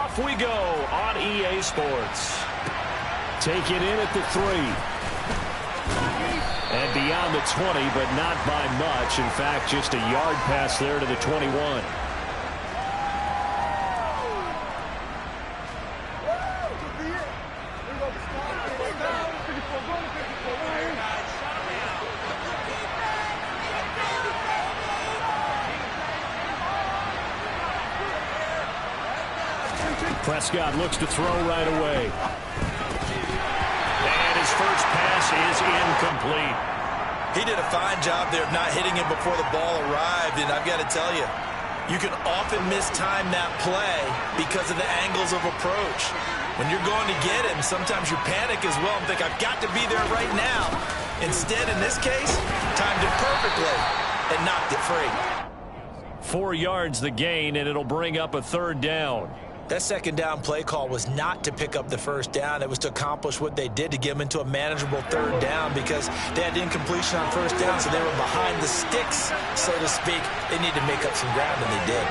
off we go on EA Sports. Take it in at the 3. And beyond the 20, but not by much. In fact, just a yard pass there to the 21. Prescott looks to throw right away. And his first pass is incomplete. He did a fine job there of not hitting him before the ball arrived, and I've got to tell you, you can often mistime that play because of the angles of approach. When you're going to get him, sometimes you panic as well and think, I've got to be there right now. Instead, in this case, timed it perfectly and knocked it free. 4 yards the gain, and it'll bring up a 3rd down. That second down play call was not to pick up the first down. It was to accomplish what they did, to get them into a manageable 3rd down, because they had incompletion on first down, so they were behind the sticks, so to speak. They need to make up some ground, and they did.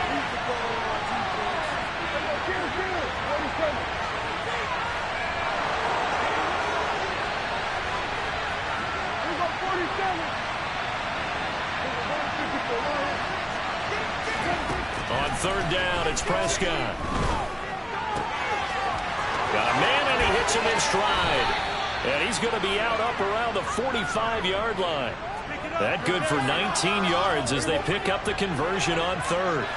On 3rd down, it's Prescott. Got a man, and he hits him in stride. And he's going to be out up around the 45-yard line. That good for 19 yards as they pick up the conversion on 3rd.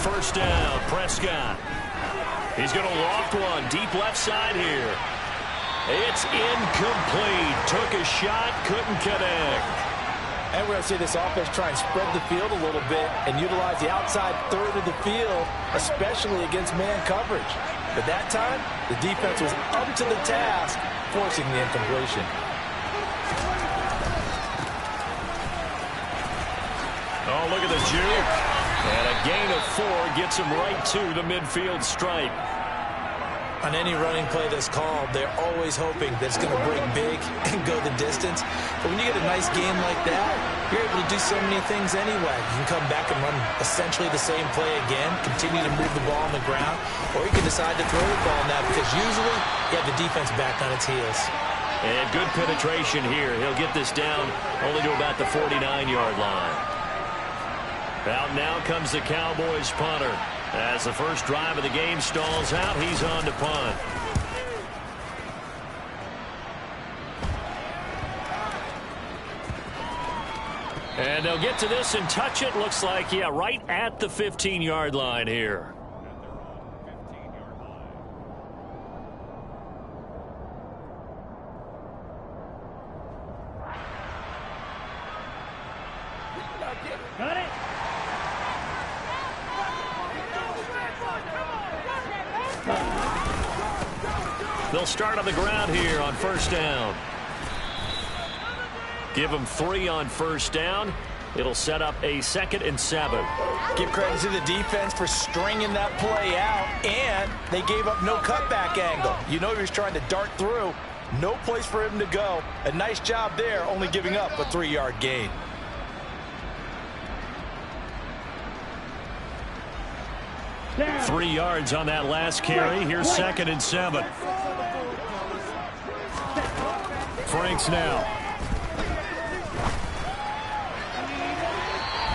First down, Prescott. He's going to loft one deep left side here. It's incomplete. Took a shot, couldn't connect. And we're going to see this offense try and spread the field a little bit and utilize the outside 3rd of the field, especially against man coverage. But that time, the defense was up to the task, forcing the incompletion. Oh, look at the juke. And a gain of 4 gets him right to the midfield stripe. On any running play that's called, they're always hoping that it's going to break big and go the distance. But when you get a nice game like that, you're able to do so many things anyway. You can come back and run essentially the same play again, continue to move the ball on the ground, or you can decide to throw the ball now, because usually you have the defense back on its heels. And good penetration here. He'll get this down only to about the 49-yard line. Out now comes the Cowboys punter. As the first drive of the game stalls out, he's on to punt. And they'll get to this and touch it. Looks like, yeah, right at the 15-yard line here. Got it. They'll start on the ground here on first down. Give them 3 on first down. It'll set up a 2nd and 7. Give credit to the defense for stringing that play out, and they gave up no cutback angle. You know he was trying to dart through. No place for him to go. A nice job there, only giving up a 3-yard gain. Yeah. 3 yards on that last carry. Here's 2nd and 7. Franks now.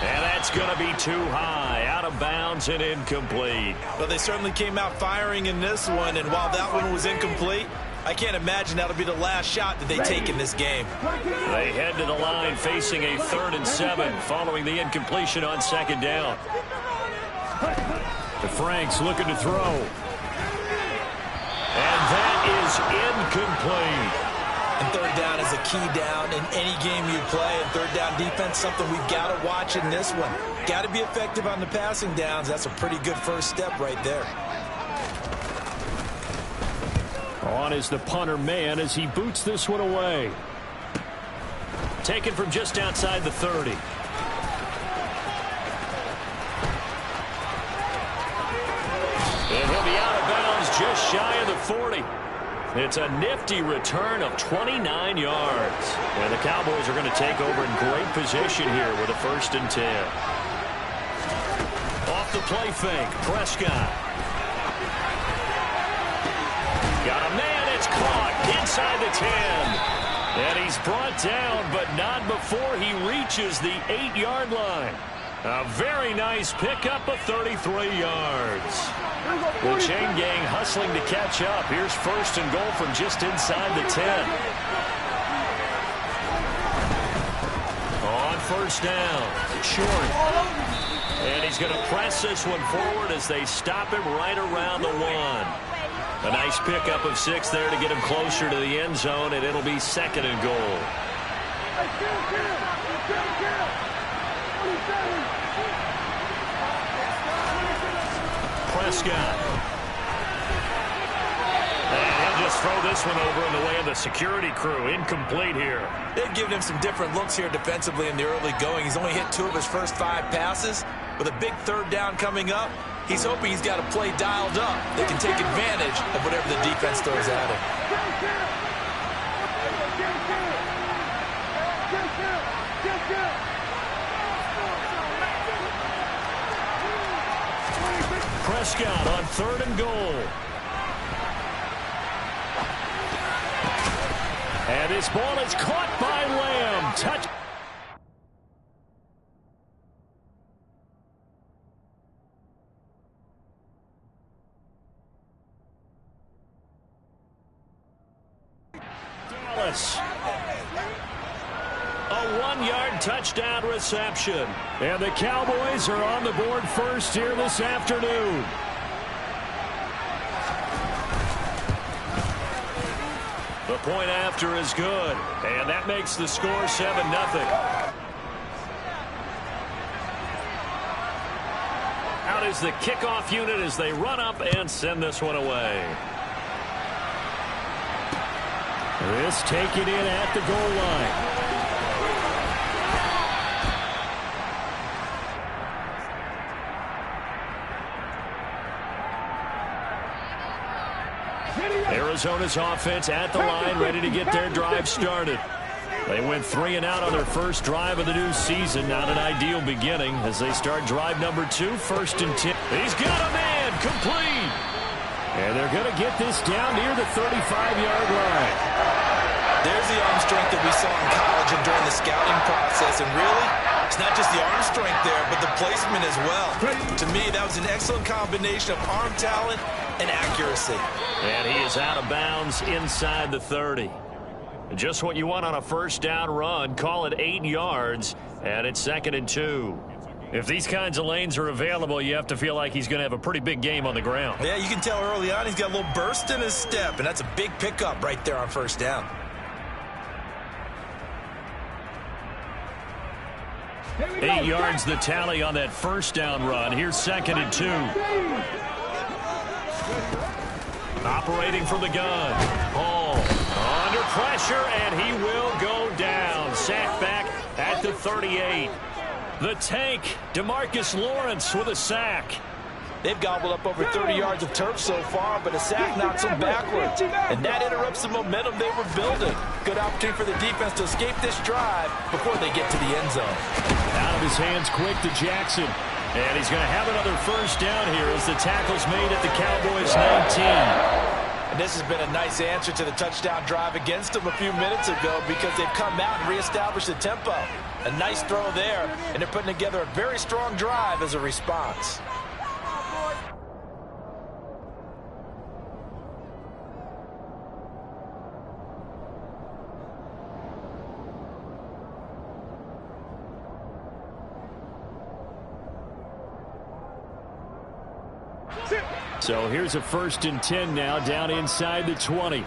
And that's going to be too high. Out of bounds and incomplete. Well, they certainly came out firing in this one, and while that one was incomplete, I can't imagine that'll be the last shot that they take in this game. They head to the line facing a 3rd and 7 following the incompletion on 2nd down. The Franks looking to throw. And that is incomplete. And 3rd down is a key down in any game you play. And 3rd down defense, something we've got to watch in this one. Got to be effective on the passing downs. That's a pretty good first step right there. On is the punter man as he boots this one away. Taken from just outside the 30. And he'll be out of bounds just shy of the 40. It's a nifty return of 29 yards. And the Cowboys are going to take over in great position here with a 1st and 10. Off the play fake, Prescott. Got a man, it's caught inside the 10. And he's brought down, but not before he reaches the 8-yard line. A very nice pickup of 33 yards. The chain gang hustling to catch up. Here's 1st and goal from just inside the 10. On 1st down, short. And he's going to press this one forward as they stop him right around the 1. A nice pickup of 6 there to get him closer to the end zone, and it'll be 2nd and goal. Prescott. And he'll just throw this one over in the way of the security crew. Incomplete here. They've given him some different looks here defensively in the early going. He's only hit 2 of his first 5 passes. With a big 3rd down coming up, he's hoping he's got a play dialed up that can take advantage of whatever the defense throws at him. Prescott on 3rd and goal. And this ball is caught by Lamb. Touch. Dallas. A 1-yard touchdown reception. And the Cowboys are on the board first here this afternoon. The point after is good. And that makes the score 7-0. Out is the kickoff unit as they run up and send this one away. This taken in at the goal line. Arizona's offense at the line, ready to get their drive started. They went 3 and out on their first drive of the new season. Not an ideal beginning as they start drive number 2, 1st and 10. He's got a man, complete. And they're going to get this down near the 35-yard line. There's the arm strength that we saw in college and during the scouting process. And really, it's not just the arm strength there, but the placement as well. To me, that was an excellent combination of arm talent and accuracy. And he is out of bounds inside the 30. Just what you want on a 1st down run. Call it 8 yards, and it's 2nd and 2. If these kinds of lanes are available, you have to feel like he's going to have a pretty big game on the ground. Yeah, you can tell early on he's got a little burst in his step, and that's a big pickup right there on 1st down. Eight yards the tally on that 1st down run. Here's 2nd and 2. Operating from the gun. Hall under pressure, and he will go down. Sacked back at the 38. The tank, DeMarcus Lawrence with a sack. They've gobbled up over 30 yards of turf so far, but a sack knocks them backwards. And that interrupts the momentum they were building. Good opportunity for the defense to escape this drive before they get to the end zone. Out of his hands quick to Jackson. And he's going to have another 1st down here as the tackle's made at the Cowboys' 19. And this has been a nice answer to the touchdown drive against them a few minutes ago because they've come out and reestablished the tempo. A nice throw there, and they're putting together a very strong drive as a response. So here's a 1st and 10 now down inside the 20.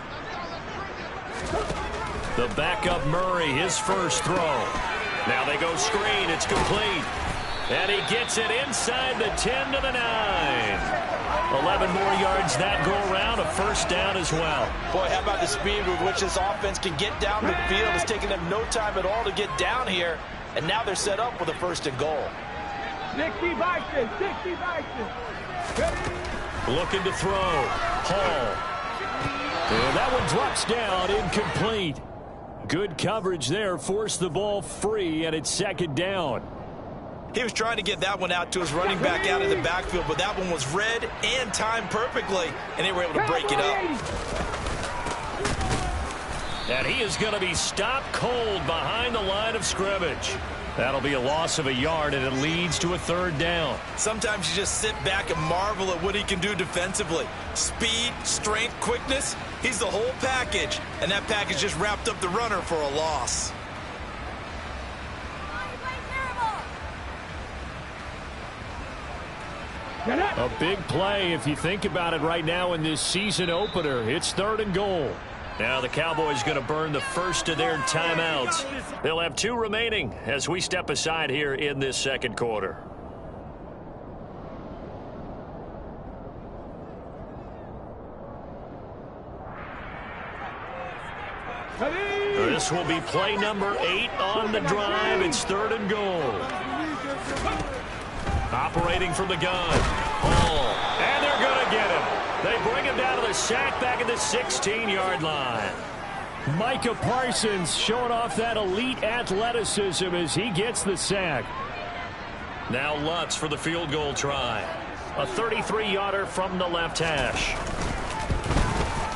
The backup Murray, his first throw. Now they go screen. It's complete. And he gets it inside the 10 to the 9. 11 more yards that go around. A 1st down as well. Boy, how about the speed with which this offense can get down the field. It's taking them no time at all to get down here. And now they're set up with a 1st and goal. 60 Bison, 60 Bison. Looking to throw. Hall. And that one drops down, incomplete. Good coverage there, forced the ball free, and it's second down. He was trying to get that one out to his running back out of the backfield, but that one was read and timed perfectly, and they were able to break it up. And he is going to be stopped cold behind the line of scrimmage. That'll be a loss of a yard, and it leads to a third down. Sometimes you just sit back and marvel at what he can do defensively. Speed, strength, quickness, he's the whole package, and that package just wrapped up the runner for a loss. A big play if you think about it right now in this season opener. It's 3rd and goal. Now the Cowboys going to burn the first of their timeouts. They'll have 2 remaining as we step aside here in this second quarter. This will be play number 8 on the drive. It's 3rd and goal. Operating from the gun. And they're going to get him. They bring him down to the sack back at the 16-yard line. Micah Parsons showing off that elite athleticism as he gets the sack. Now Lutz for the field goal try. A 33-yarder from the left hash.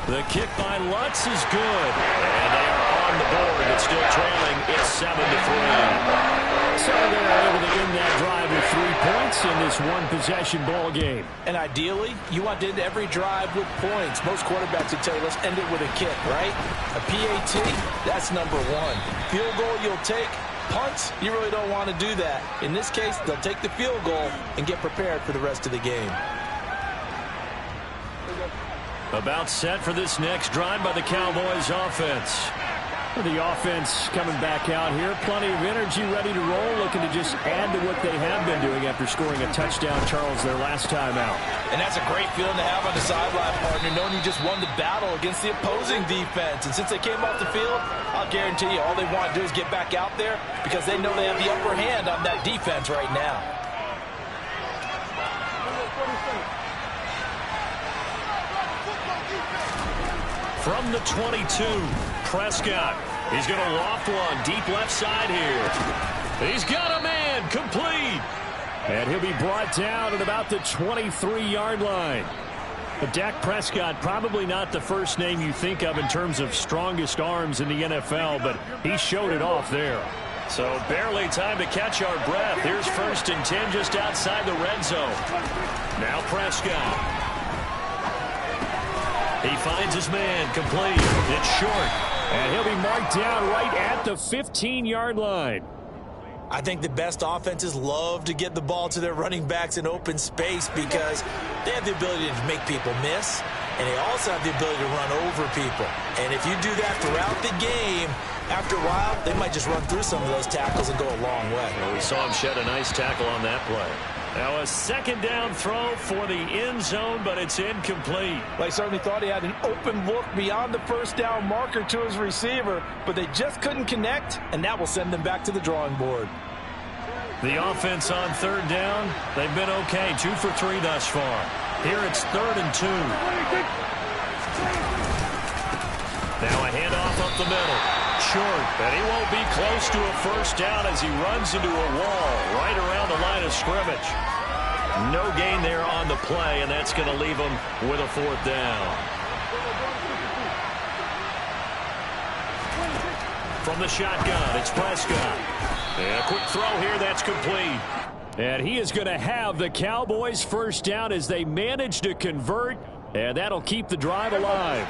The kick by Lutz is good. And they are on the board, but still trailing. It's 7-3. So they're able to end that drive with 3 points in this one-possession ball game. And ideally, you want to end every drive with points. Most quarterbacks would tell you, let's end it with a kick, right? A PAT, that's number 1. Field goal you'll take. Punts, you really don't want to do that. In this case, they'll take the field goal and get prepared for the rest of the game. About set for this next drive by the Cowboys offense. The offense coming back out here. Plenty of energy, ready to roll, looking to just add to what they have been doing after scoring a touchdown, Charles, their last time out. And that's a great feeling to have on the sideline, partner, knowing you just won the battle against the opposing defense. And since they came off the field, I'll guarantee you all they want to do is get back out there because they know they have the upper hand on that defense right now. From the 22, Prescott. He's going to loft one deep left side here. He's got a man, complete. And he'll be brought down at about the 23-yard line. But Dak Prescott, probably not the first name you think of in terms of strongest arms in the NFL, but he showed it off there. So barely time to catch our breath. Here's 1st and 10 just outside the red zone. Now Prescott. He finds his man, complete. It's short. And he'll be marked down right at the 15-yard line. I think the best offenses love to get the ball to their running backs in open space because they have the ability to make people miss, and they also have the ability to run over people. And if you do that throughout the game, after a while, they might just run through some of those tackles and go a long way. Well, we saw him shed a nice tackle on that play. Now a 2nd down throw for the end zone, but it's incomplete. Well, he certainly thought he had an open look beyond the 1st down marker to his receiver, but they just couldn't connect, and that will send them back to the drawing board. The offense on 3rd down, they've been okay, 2 for 3 thus far. Here it's 3rd and 2. Now a handoff up the middle. Short, and he won't be close to a 1st down as he runs into a wall right around the line of scrimmage. No gain there on the play, and that's going to leave him with a 4th down. From the shotgun, it's Prescott. And a quick throw here, that's complete. And he is going to have the Cowboys' 1st down as they manage to convert, and that'll keep the drive alive.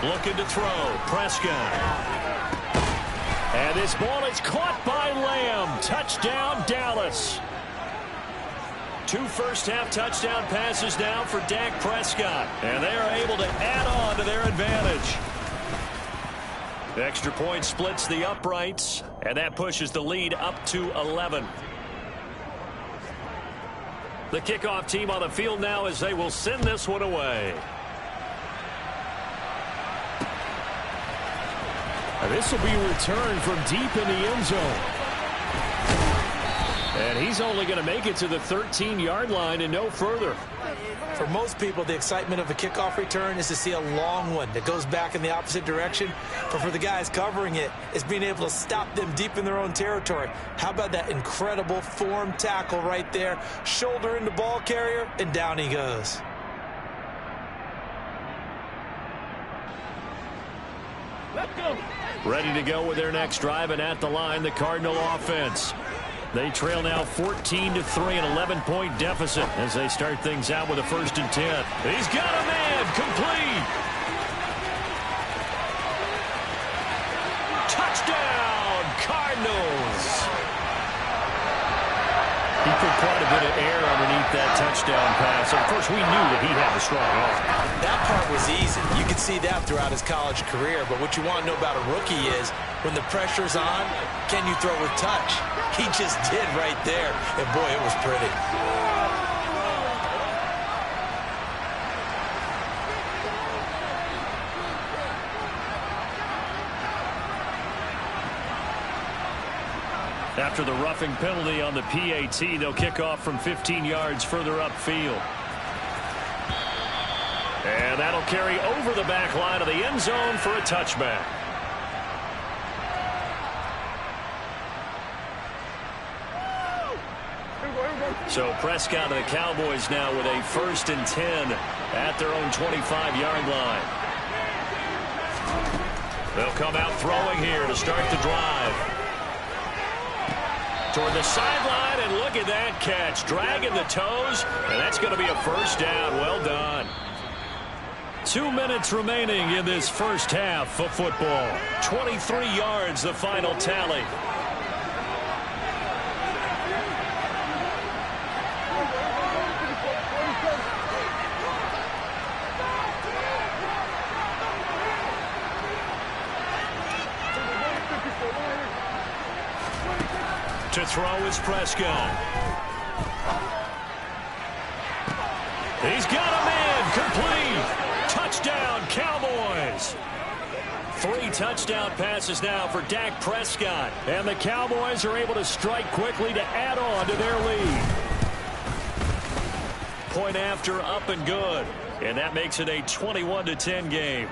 Looking to throw, Prescott. And this ball is caught by Lamb. Touchdown, Dallas. 2 first-half touchdown passes now for Dak Prescott. And they are able to add on to their advantage. The extra point splits the uprights, and that pushes the lead up to 11. The kickoff team on the field now as they will send this one away. And this will be returned from deep in the end zone. And he's only going to make it to the 13-yard line and no further. For most people, the excitement of a kickoff return is to see a long one that goes back in the opposite direction. But for the guys covering it, it's being able to stop them deep in their own territory. How about that incredible form tackle right there? Shoulder into ball carrier, and down he goes. Let's go. Ready to go with their next drive, and at the line, the Cardinal offense. They trail now 14-3, an 11-point deficit as they start things out with a 1st and 10. He's got a man, complete. Touchdown, Cardinals. He put quite a bit of air underneath that touchdown pass. Of course, we knew that he had a strong arm. That part was easy. You could see that throughout his college career. But what you want to know about a rookie is when the pressure's on, can you throw with touch? He just did right there. And, boy, it was pretty. After the roughing penalty on the PAT, they'll kick off from 15 yards further upfield. And that'll carry over the back line of the end zone for a touchback. So Prescott and the Cowboys now with a 1st and 10 at their own 25-yard line. They'll come out throwing here to start the drive. Toward the sideline, and look at that catch. Dragging the toes, and that's going to be a 1st down. Well done. 2 minutes remaining in this first half of football. 23 yards, the final tally. To throw is Prescott. He's got a man, complete. Touchdown, Cowboys. 3 touchdown passes now for Dak Prescott. And the Cowboys are able to strike quickly to add on to their lead. Point after, up and good. And that makes it a 21-10 game.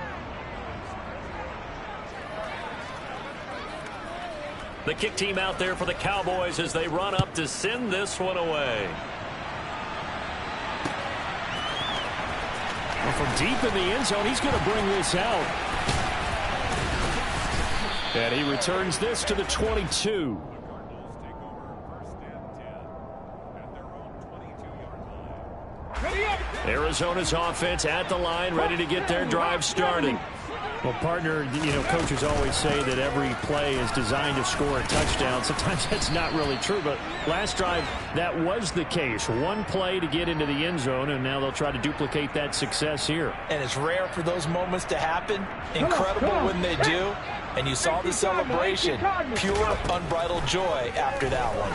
The kick team out there for the Cowboys as they run up to send this one away. Well, from deep in the end zone, he's going to bring this out. And he returns this to the 22. Arizona's offense at the line, ready to get their drive starting. Well, partner, coaches always say that every play is designed to score a touchdown. Sometimes that's not really true, but last drive, that was the case. One play to get into the end zone, and now they'll try to duplicate that success here. And it's rare for those moments to happen. Incredible when they do. And you saw the celebration. Pure, unbridled joy after that one.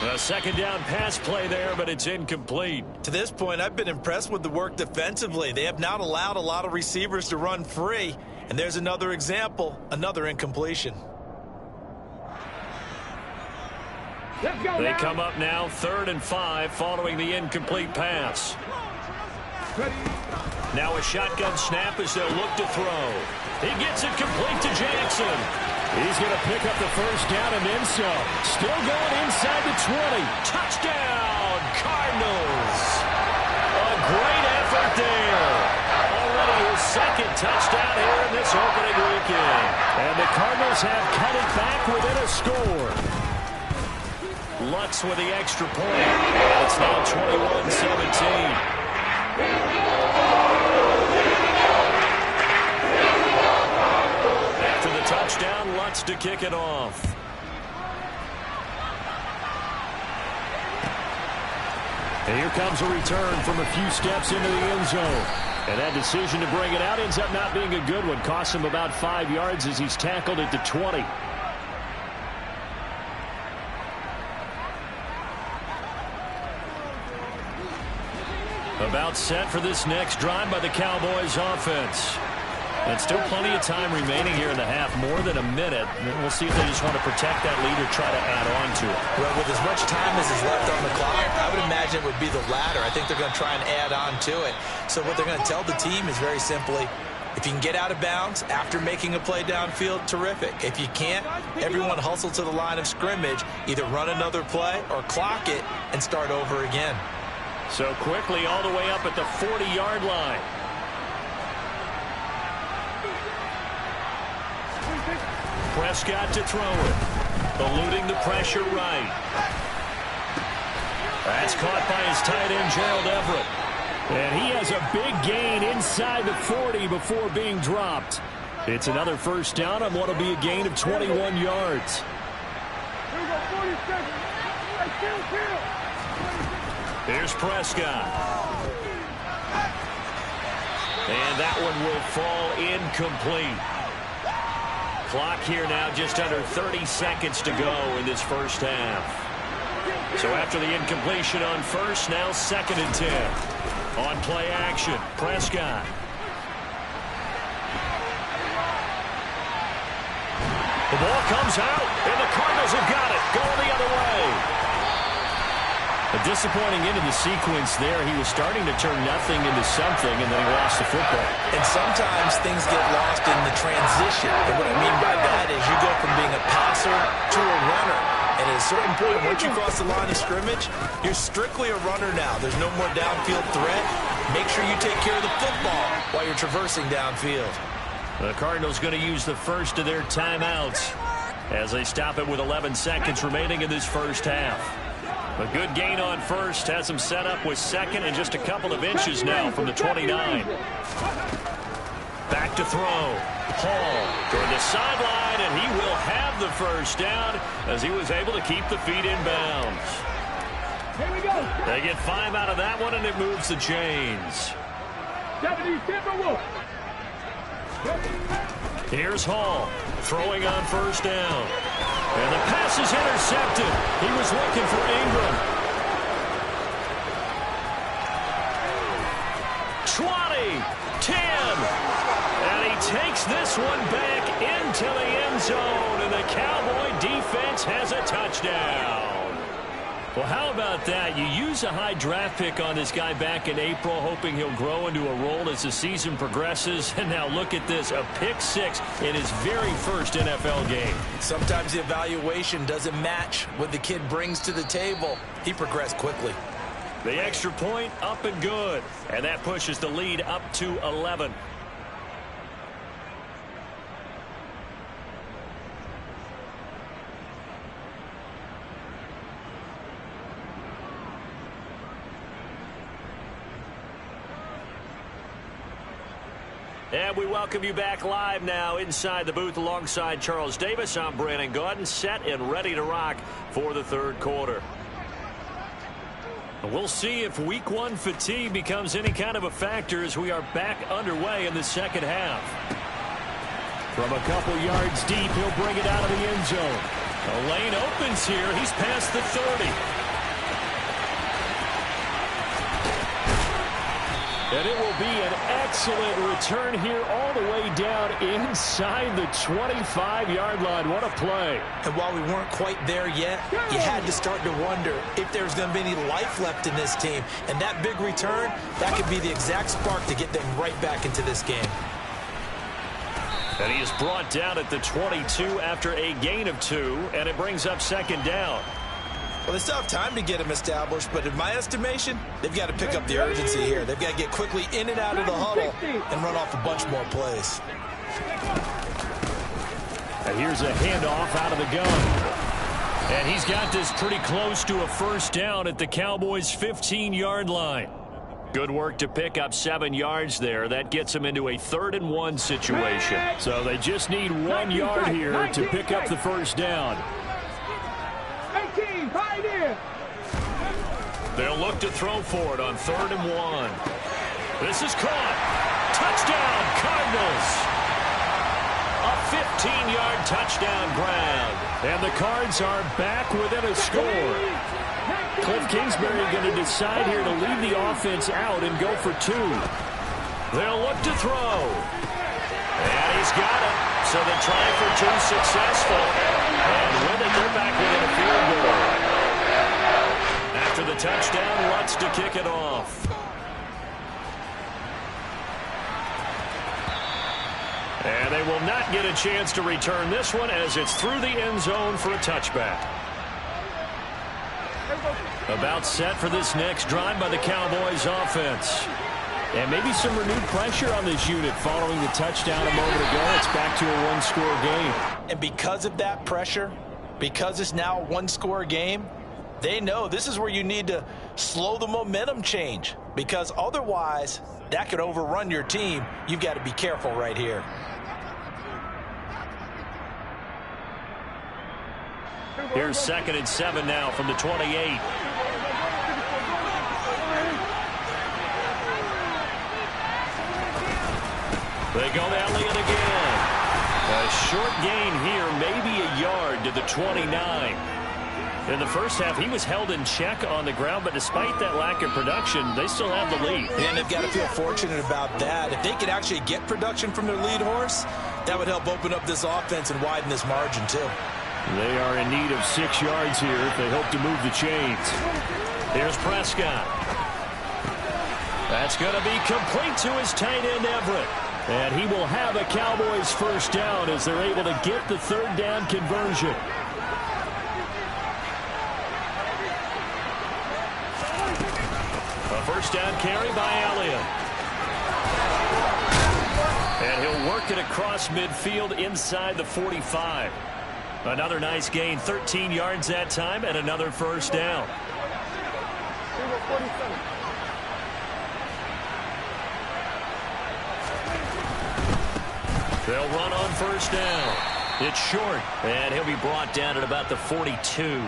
A 2nd down pass play there, but it's incomplete. To this point, I've been impressed with the work defensively. They have not allowed a lot of receivers to run free. And there's another example, another incompletion. They come up now 3rd and 5 following the incomplete pass. Now a shotgun snap as they'll look to throw. He gets it complete to Jackson. He's going to pick up the 1st down and then some. Still going inside the 20. Touchdown, Cardinals. A great effort there. Already his 2nd touchdown here in this opening weekend. And the Cardinals have cut it back within a score. Lutz with the extra point. It's now 21-17. After the touchdown, Lutz to kick it off. And here comes a return from a few steps into the end zone. And that decision to bring it out ends up not being a good one. Costs him about 5 yards as he's tackled at the 20. About set for this next drive by the Cowboys offense. And still plenty of time remaining here in the half, more than a minute. And we'll see if they just want to protect that lead or try to add on to it. Well, with as much time as is left on the clock, I would imagine it would be the latter. I think they're going to try and add on to it. So what they're going to tell the team is very simply, if you can get out of bounds after making a play downfield, terrific. If you can't, everyone hustle to the line of scrimmage, either run another play or clock it and start over again. So quickly all the way up at the 40-yard line. Prescott to throw it. Eluding the pressure right. That's caught by his tight end, Gerald Everett. And he has a big gain inside the 40 before being dropped. It's another first down on what will be a gain of 21 yards. Here's Prescott. And that one will fall incomplete. Clock here now just under 30 seconds to go in this first half. So after the incompletion on first, now 2nd and 10. On play action, Prescott. The ball comes out, and the Cardinals have got it. Going the other way. A disappointing end of the sequence there. He was starting to turn nothing into something, and then he lost the football. And sometimes things get lost in the transition. And what I mean by that is you go from being a passer to a runner. And at a certain point, once you cross the line of scrimmage, you're strictly a runner now. There's no more downfield threat. Make sure you take care of the football while you're traversing downfield. The Cardinals going to use the first of their timeouts as they stop it with 11 seconds remaining in this first half. A good gain on first has him set up with 2nd and just a couple of inches now from the 29. Back to throw. Hall toward the sideline, and he will have the first down as he was able to keep the feet in bounds. They get 5 out of that one, and it moves the chains. Here's Hall throwing on first down. And the pass is intercepted. He was looking for Ingram. 20, 10. And he takes this one back into the end zone. And the Cowboy defense has a touchdown. Well, how about that? You use a high draft pick on this guy back in April, hoping he'll grow into a role as the season progresses. And now look at this, a pick 6 in his very first NFL game. Sometimes the evaluation doesn't match what the kid brings to the table. He progressed quickly. The extra point up and good. And that pushes the lead up to 11. And we welcome you back live now inside the booth alongside Charles Davis. I'm Brandon Gaudin, set and ready to rock for the third quarter. We'll see if week 1 fatigue becomes any kind of a factor as we are back underway in the second half. From a couple yards deep, he'll bring it out of the end zone. A lane opens here. He's past the 30. And it will be an excellent return here all the way down inside the 25-yard line. What a play. And while we weren't quite there yet, you had to start to wonder if there's going to be any life left in this team. And that big return, that could be the exact spark to get them right back into this game. And he is brought down at the 22 after a gain of 2, and it brings up 2nd down. Well, they still have time to get him established, but in my estimation, they've got to pick up the urgency here. They've got to get quickly in and out of the huddle and run off a bunch more plays. And here's a handoff out of the gun. And he's got this pretty close to a first down at the Cowboys' 15-yard line. Good work to pick up 7 yards there. That gets them into a 3rd and 1 situation. So they just need 1 yard here to pick up the first down. They'll look to throw for it on 3rd and 1. This is caught. Touchdown, Cardinals. A 15-yard touchdown grab. And the Cards are back within a score. Cliff Kingsbury going to decide here to leave the offense out and go for 2. They'll look to throw. He's got it. So the try for two successful. And with it, they're back within a field goal. After the touchdown, wants to kick it off. And they will not get a chance to return this one as it's through the end zone for a touchback. About set for this next drive by the Cowboys offense. And maybe some renewed pressure on this unit following the touchdown a moment ago. It's back to a one-score game. And because of that pressure, because it's now a one-score game, they know this is where you need to slow the momentum change. Because otherwise, that could overrun your team. You've got to be careful right here. Here's 2nd and 7 now from the 28. They go to Elliott again. A short gain here, maybe a yard to the 29. In the first half, he was held in check on the ground, but despite that lack of production, they still have the lead. And they've got to feel fortunate about that. If they could actually get production from their lead horse, that would help open up this offense and widen this margin too. They are in need of 6 yards here if they hope to move the chains. Here's Prescott. That's going to be complete to his tight end, Everett. And he will have a Cowboys first down as they're able to get the third down conversion. A first down carry by Elliott. And he'll work it across midfield inside the 45. Another nice gain, 13 yards that time, and another first down. They'll run on first down. It's short, and he'll be brought down at about the 42.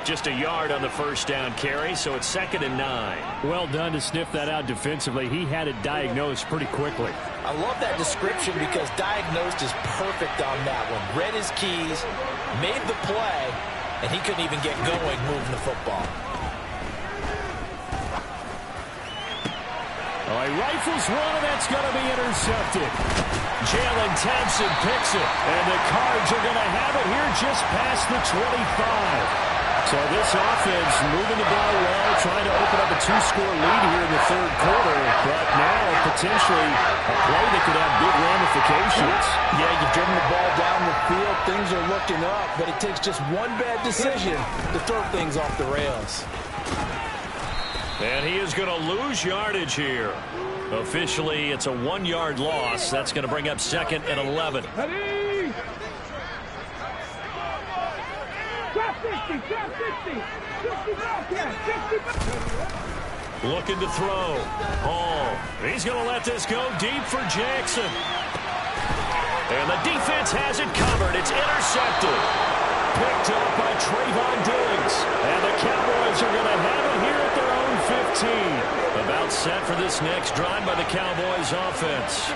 Just a yard on the first down carry, so it's 2nd and 9. Well done to sniff that out defensively. He had it diagnosed pretty quickly. I love that description because diagnosed is perfect on that one. Read his keys, made the play, and he couldn't even get going moving the football. Oh, he rifles one, and that's going to be intercepted. Jalen Thompson picks it, and the Cards are going to have it here just past the 25. So this offense moving the ball well, trying to open up a 2-score lead here in the third quarter, but now potentially a play that could have big ramifications. Yeah, you've driven the ball down the field, things are looking up, but it takes just one bad decision to throw things off the rails. And he is going to lose yardage here. Officially, it's a 1-yard loss. That's going to bring up 2nd and 11. Looking to throw. Hall. He's going to let this go deep for Jackson. And the defense has it covered. It's intercepted. Picked up by Trayvon Diggs. And the Cowboys are going to have it here at their own 15. About set for this next drive by the Cowboys offense.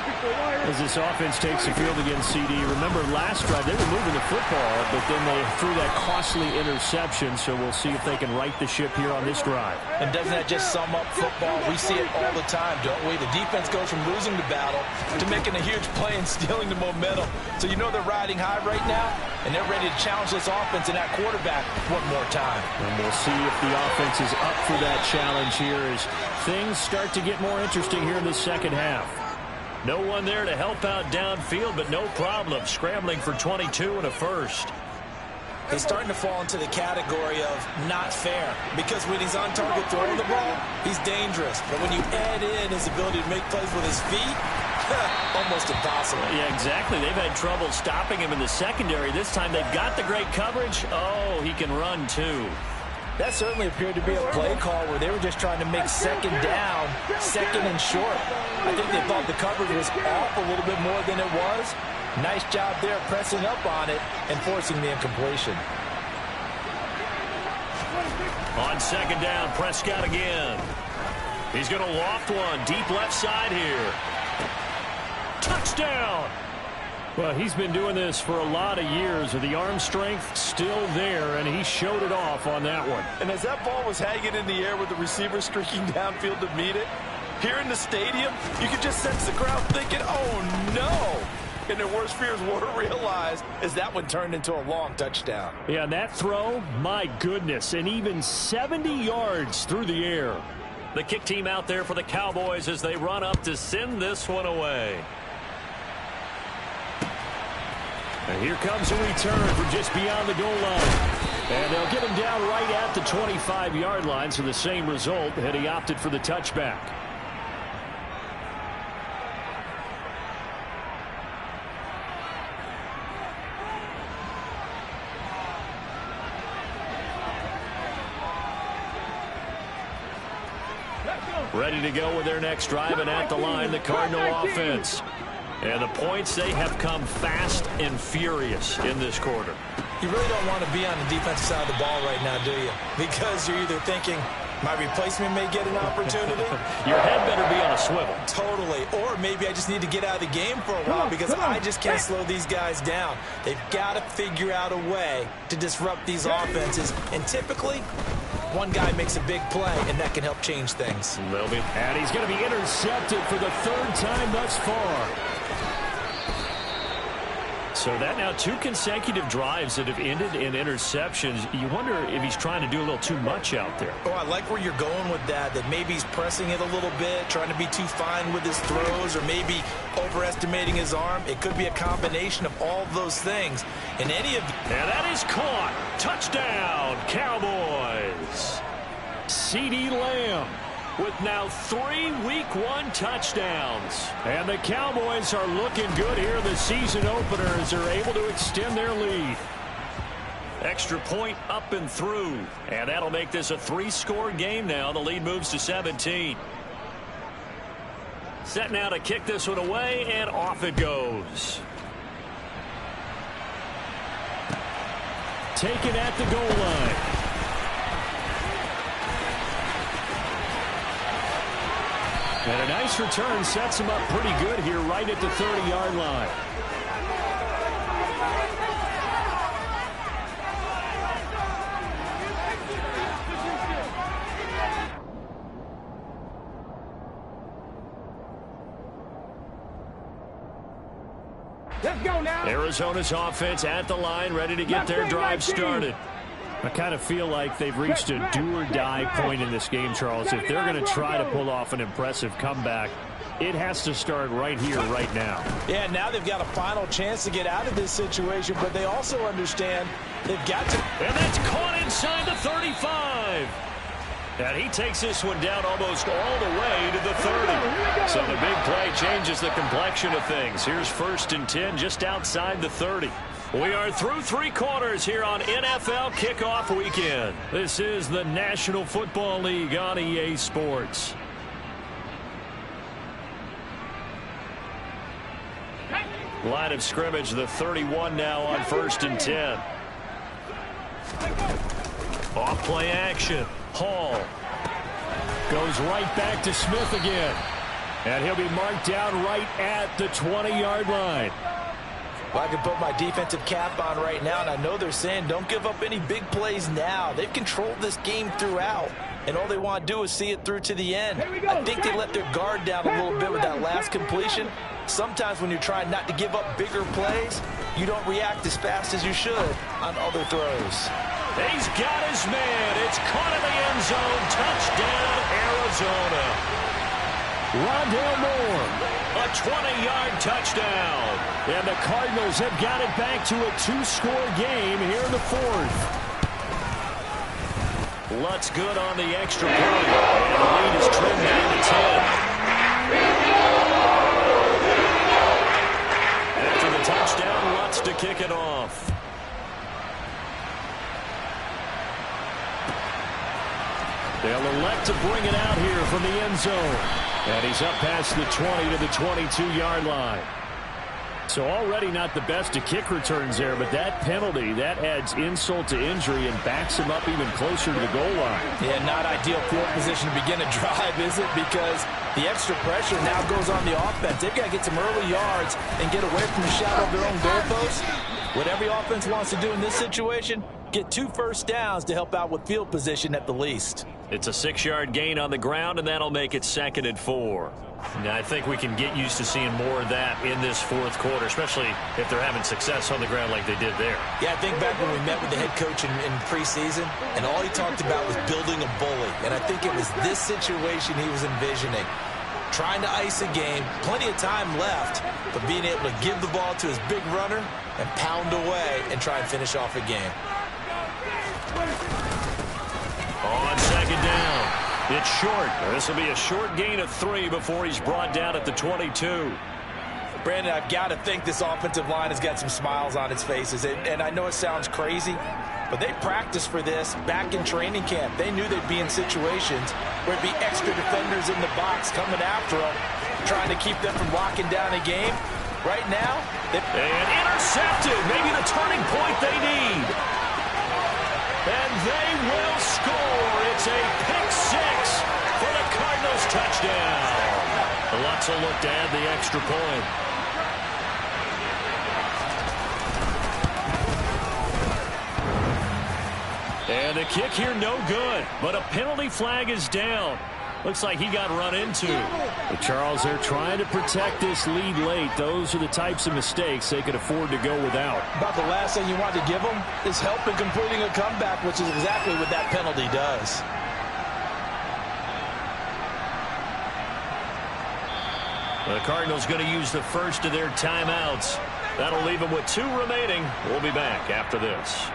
As this offense takes the field against CD, remember last drive they were moving the football, but then they threw that costly interception, so we'll see if they can right the ship here on this drive. And doesn't that just sum up football? We see it all the time, don't we? The defense goes from losing the battle to making a huge play and stealing the momentum. So you know they're riding high right now, and they're ready to challenge this offense and that quarterback one more time. And we'll see if the offense is up for that challenge here as things start to get more interesting here in the second half. No one there to help out downfield, but no problem. Scrambling for 22 and a first. He's starting to fall into the category of not fair because when he's on target throwing the ball, he's dangerous. But when you add in his ability to make plays with his feet, almost impossible. Yeah, exactly. They've had trouble stopping him in the secondary. This time they've got the great coverage. Oh, he can run too. That certainly appeared to be a play call where they were just trying to make second down, second and short. I think they thought the coverage was off a little bit more than it was. Nice job there pressing up on it and forcing the incompletion. On second down, Prescott again. He's going to loft one deep left side here. Touchdown! Well, he's been doing this for a lot of years, and the arm strength still there, and he showed it off on that one. And as that ball was hanging in the air with the receiver streaking downfield to meet it, here in the stadium, you could just sense the crowd thinking, oh, no. and their worst fears were realized as that one turned into a long touchdown. Yeah, and that throw, my goodness, and even 70 yards through the air. The kick team out there for the Cowboys as they run up to send this one away. And here comes a return from just beyond the goal line. And they'll get him down right at the 25-yard line, so the same result, and he opted for the touchback. Ready to go with their next drive, and at the line, the Cardinal offense. And the points, they have come fast and furious in this quarter. You really don't want to be on the defensive side of the ball right now, do you? Because you're either thinking, my replacement may get an opportunity. Your head better be on a swivel. Totally. Or maybe I just need to get out of the game for a while because I just can't slow these guys down. They've got to figure out a way to disrupt these offenses. And typically, one guy makes a big play, and that can help change things. And he's going to be intercepted for the third time thus far. So that now 2 consecutive drives that have ended in interceptions. You wonder if he's trying to do a little too much out there. Oh, I like where you're going with that maybe he's pressing it a little bit, trying to be too fine with his throws, or maybe overestimating his arm. It could be a combination of all of those things. In any of and that is caught. Touchdown, Cowboys. CeeDee Lamb with now 3 Week 1 touchdowns. And the Cowboys are looking good here. The season openers are able to extend their lead. Extra point up and through. And that'll make this a 3-score game now. The lead moves to 17. Set now to kick this one away, and off it goes. Taken at the goal line. And a nice return sets him up pretty good here right at the 30-yard line. Let's go now. Arizona's offense at the line, ready to get their drive started. I kind of feel like they've reached a do-or-die point in this game, Charles. If they're going to try to pull off an impressive comeback, it has to start right here, right now. Yeah, now they've got a final chance to get out of this situation, but they also understand they've got to. And that's caught inside the 35. And he takes this one down almost all the way to the 30. So the big play changes the complexion of things. Here's 1st and 10 just outside the 30. We are through 3 quarters here on NFL Kickoff Weekend. This is the National Football League on EA Sports. Line of scrimmage, the 31 now on 1st and 10. Off play action. Hall goes right back to Smith again. And he'll be marked down right at the 20-yard line. Well, I can put my defensive cap on right now, and I know they're saying don't give up any big plays now. They've controlled this game throughout, and all they want to do is see it through to the end. I think they let their guard down a little bit with that last completion. Sometimes when you're trying not to give up bigger plays, you don't react as fast as you should on other throws. He's got his man. It's caught in the end zone. Touchdown, Arizona. Rondale Moore. A 20-yard touchdown. And the Cardinals have got it back to a 2-score game here in the 4th. Lutz good on the extra point. And the lead is trimmed down to 10. After the touchdown, Lutz to kick it off. They'll elect to bring it out here from the end zone. And he's up past the 20 to the 22-yard line. So already not the best of kick returns there, but that penalty, that adds insult to injury and backs him up even closer to the goal line. Yeah, not ideal field position to begin a drive, is it? Because the extra pressure now goes on the offense. They've got to get some early yards and get away from the shadow of their own goalpost. What every offense wants to do in this situation, get 2 first downs to help out with field position at the least. It's a 6-yard gain on the ground, and that'll make it 2nd and 4. Now, I think we can get used to seeing more of that in this fourth quarter, especially if they're having success on the ground like they did there. Yeah, I think back when we met with the head coach in preseason, and all he talked about was building a bully. And I think it was this situation he was envisioning. Trying to ice a game, plenty of time left, but being able to give the ball to his big runner and pound away and try and finish off a game. On 2nd down, it's short. This will be a short gain of 3 before he's brought down at the 22. Brandon, I've got to think this offensive line has got some smiles on its faces. And I know it sounds crazy, but they practiced for this back in training camp. They knew they'd be in situations where it'd be extra defenders in the box coming after them, trying to keep them from locking down a game. Right now, and intercepted. Maybe the turning point they need. And they will score. It's a pick 6 for the Cardinals touchdown. The Lutz will look to add the extra point. And the kick here no good, but a penalty flag is down. Looks like he got run into. But Charles, they're trying to protect this lead late. Those are the types of mistakes they could afford to go without. About the last thing you want to give them is help in completing a comeback, which is exactly what that penalty does. The Cardinals going to use the first of their timeouts. That'll leave them with 2 remaining. We'll be back after this.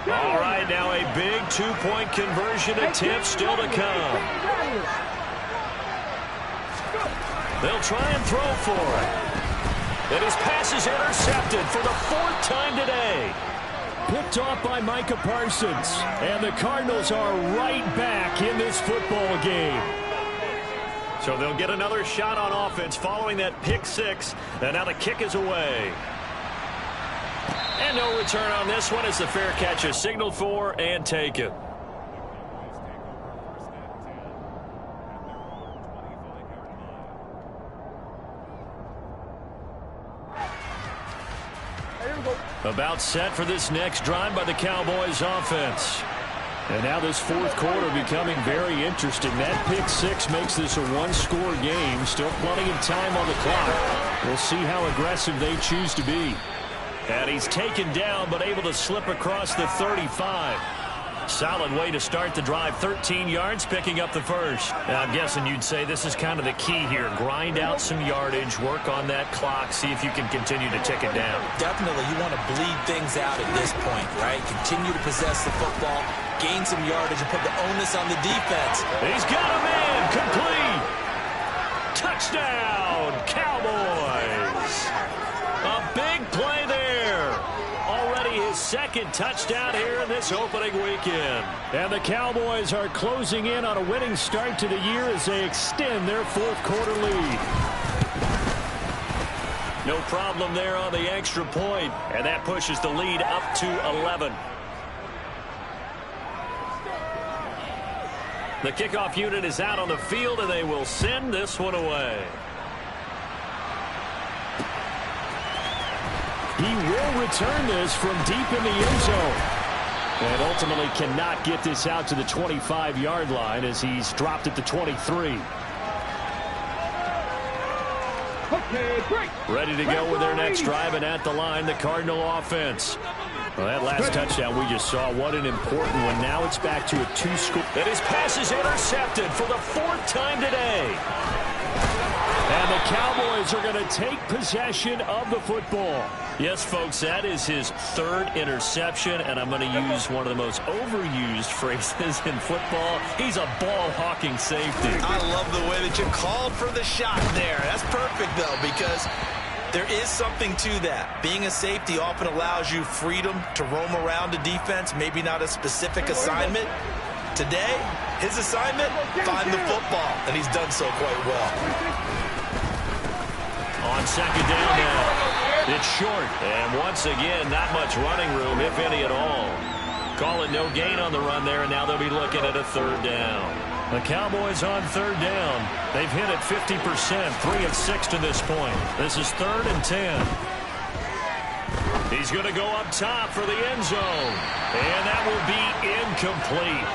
All right, now a big 2-point conversion attempt still to come. They'll try and throw for it. And his pass is intercepted for the 4th time today. Picked off by Micah Parsons. And the Cardinals are right back in this football game. So they'll get another shot on offense following that pick 6. And now the kick is away. And no return on this one as the fair catch is signaled for and taken. About set for this next drive by the Cowboys offense. And now this fourth quarter becoming very interesting. That pick 6 makes this a 1-score game. Still plenty of time on the clock. We'll see how aggressive they choose to be. And he's taken down, but able to slip across the 35. Solid way to start the drive. 13 yards, picking up the first. Now, I'm guessing you'd say this is kind of the key here. Grind out some yardage, work on that clock, see if you can continue to tick it down. Definitely, you want to bleed things out at this point, right? Continue to possess the football, gain some yardage, and put the onus on the defense. He's got a man, complete. Touchdown, Cowboys. A big play there. Already his 2nd touchdown here in this opening weekend. And the Cowboys are closing in on a winning start to the year as they extend their fourth quarter lead. No problem there on the extra point, and that pushes the lead up to 11. The kickoff unit is out on the field, and they will send this one away. He will return this from deep in the end zone. And ultimately cannot get this out to the 25-yard line as he's dropped at the 23. Okay, great. Ready to go with their next drive, and at the line, the Cardinal offense. Well, that last touchdown we just saw, what an important one. Now it's back to a 2-score. And his pass is intercepted for the 4th time today. And the Cowboys are going to take possession of the football. Yes, folks, that is his 3rd interception, and I'm going to use one of the most overused phrases in football. He's a ball-hawking safety. I love the way that you called for the shot there. That's perfect, though, because there is something to that. Being a safety often allows you freedom to roam around a defense, maybe not a specific assignment. Today, his assignment, find the football, and he's done so quite well. On 2nd down now. It's short, and once again, not much running room, if any at all. Call it no gain on the run there, and now they'll be looking at a 3rd down. The Cowboys on third down. They've hit it 50%, 3 of 6 to this point. This is 3rd and 10. He's going to go up top for the end zone. And that will be incomplete.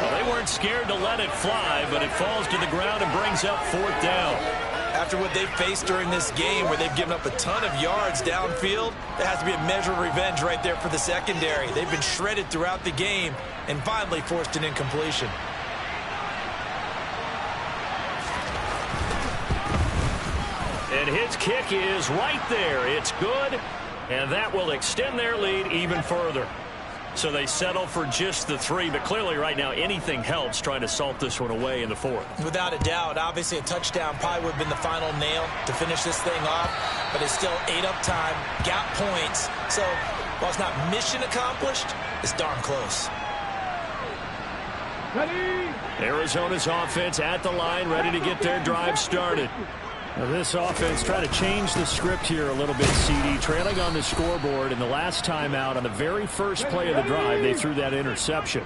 Well, they weren't scared to let it fly, but it falls to the ground and brings up 4th down. After what they've faced during this game where they've given up a ton of yards downfield, there has to be a measure of revenge right there for the secondary. They've been shredded throughout the game and finally forced an incompletion. And his kick is right there. It's good, and that will extend their lead even further. So they settle for just the 3, but clearly right now anything helps trying to salt this one away in the 4th. Without a doubt, obviously a touchdown probably would have been the final nail to finish this thing off, but it's still 8 up time, got points. So while it's not mission accomplished, it's darn close. Ready? Arizona's offense at the line, ready to get their drive started. Now this offense trying to change the script here a little bit, CD. Trailing on the scoreboard, and the last time out on the very first play of the drive, they threw that interception.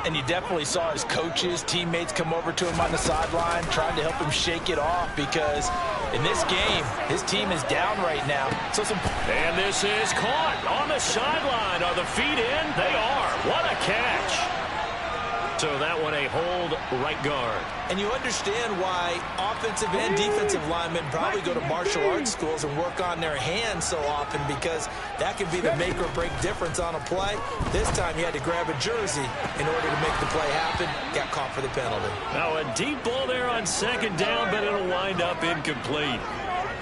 And you definitely saw his coaches, teammates come over to him on the sideline, trying to help him shake it off because in this game, his team is down right now. So and this is caught on the sideline. Are the feet in? They are. What a catch. So that one a hold right guard. And you understand why offensive and defensive linemen probably go to martial arts schools and work on their hands so often, because that can be the make or break difference on a play. This time he had to grab a jersey in order to make the play happen. Got caught for the penalty. Now a deep ball there on 2nd down, but it'll wind up incomplete.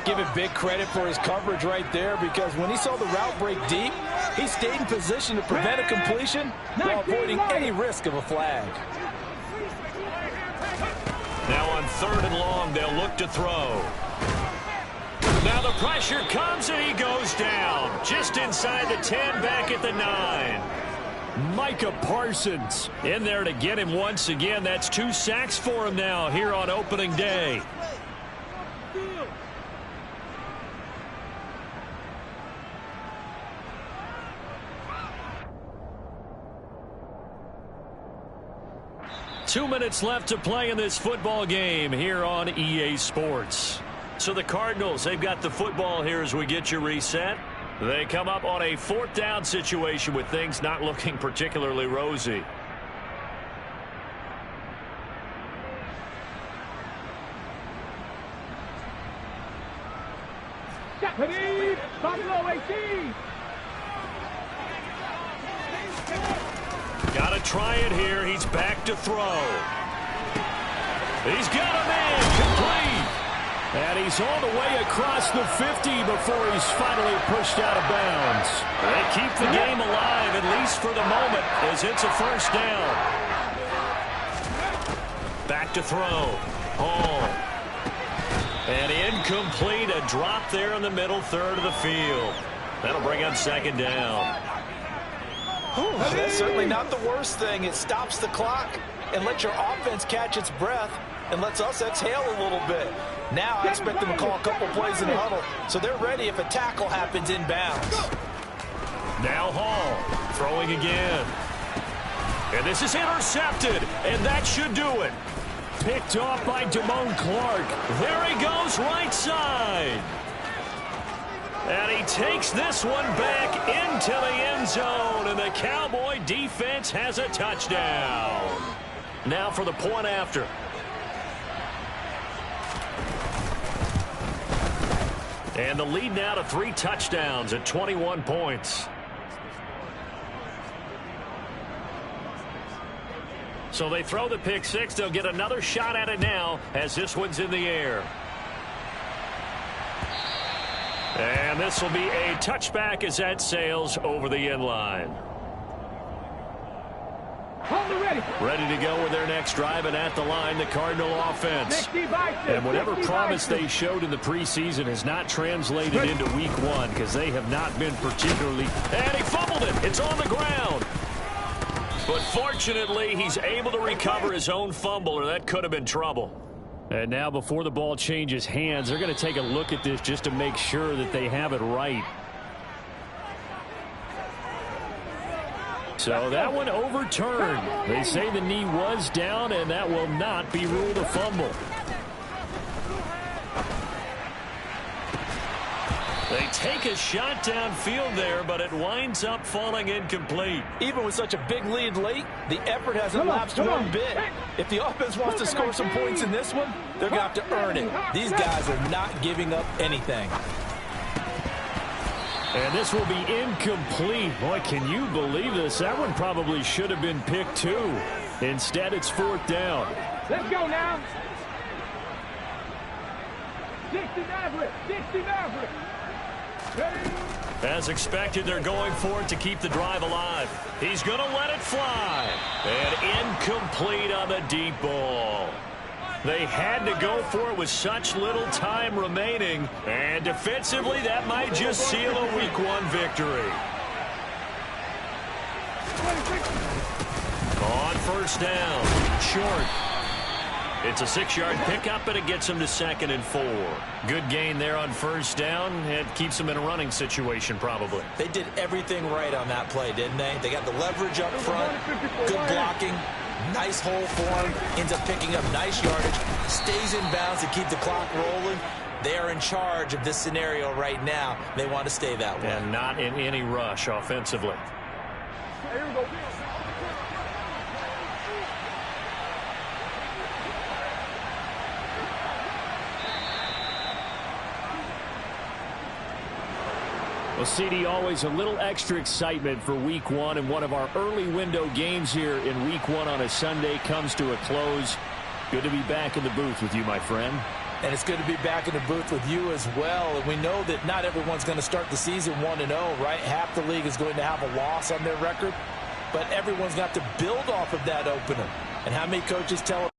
Give it big credit for his coverage right there, because when he saw the route break deep, he stayed in position to prevent a completion while avoiding any risk of a flag. Now on 3rd and long, they'll look to throw. Now the pressure comes and he goes down. Just inside the 10, back at the 9. Micah Parsons in there to get him once again. That's 2 sacks for him now here on opening day. Two minutes left to play in this football game here on EA Sports. So the Cardinals, they've got the football here as we get you reset. They come up on a 4th down situation with things not looking particularly rosy. Deputy, Buffalo 18. Got to try it here. He's back to throw. He's got a man complete. And he's all the way across the 50 before he's finally pushed out of bounds. They keep the game alive, at least for the moment, as it's a 1st down. Back to throw. Hall. And incomplete. A drop there in the middle 3rd of the field. That'll bring up 2nd down. Ooh, that's certainly not the worst thing. It stops the clock and lets your offense catch its breath and lets us exhale a little bit. Now I expect them to call a couple plays in the huddle, so they're ready if a tackle happens inbounds. Now Hall throwing again. And this is intercepted, and that should do it. Picked off by Damone Clark. There he goes, right side. And he takes this one back into the end zone, and the Cowboy defense has a touchdown. Now for the point after. And the lead now to 3 touchdowns at 21 points. So they throw the pick 6. They'll get another shot at it now as this one's in the air. And this will be a touchback as that sails over the end line. Ready to go with their next drive, and at the line, the Cardinal offense. And whatever promise they showed in the preseason has not translated into week 1 because they have not been particularly... And he fumbled it. It's on the ground. But fortunately, he's able to recover his own fumble, or that could have been trouble. And now before the ball changes hands, they're going to take a look at this just to make sure that they have it right. So that one overturned. They say the knee was down, and that will not be ruled a fumble. They take a shot downfield there, but it winds up falling incomplete. Even with such a big lead late, the effort hasn't lapsed one bit. If the offense wants to score some points in this one, they're going to have to earn it. These guys are not giving up anything. And this will be incomplete. Boy, can you believe this? That one probably should have been picked too. Instead, it's 4th down. Let's go now. 60 Maverick. 60 Maverick. As expected, they're going for it to keep the drive alive. He's going to let it fly. And incomplete on the deep ball. They had to go for it with such little time remaining. And defensively, that might just seal a Week 1 victory. On 1st down, short. It's a 6-yard pickup, and it gets him to 2nd and 4. Good gain there on 1st down. It keeps him in a running situation, probably. They did everything right on that play, didn't they? They got the leverage up front, good blocking, nice hole for him, ends up picking up nice yardage, stays in bounds to keep the clock rolling. They are in charge of this scenario right now. They want to stay that way. And not in any rush offensively. Here we go. Well, CD, always a little extra excitement for Week 1, and one of our early window games here in Week 1 on a Sunday comes to a close. Good to be back in the booth with you, my friend. And it's good to be back in the booth with you as well. And we know that not everyone's going to start the season 1-0, right? Half the league is going to have a loss on their record. But everyone's got to build off of that opener. And how many coaches tell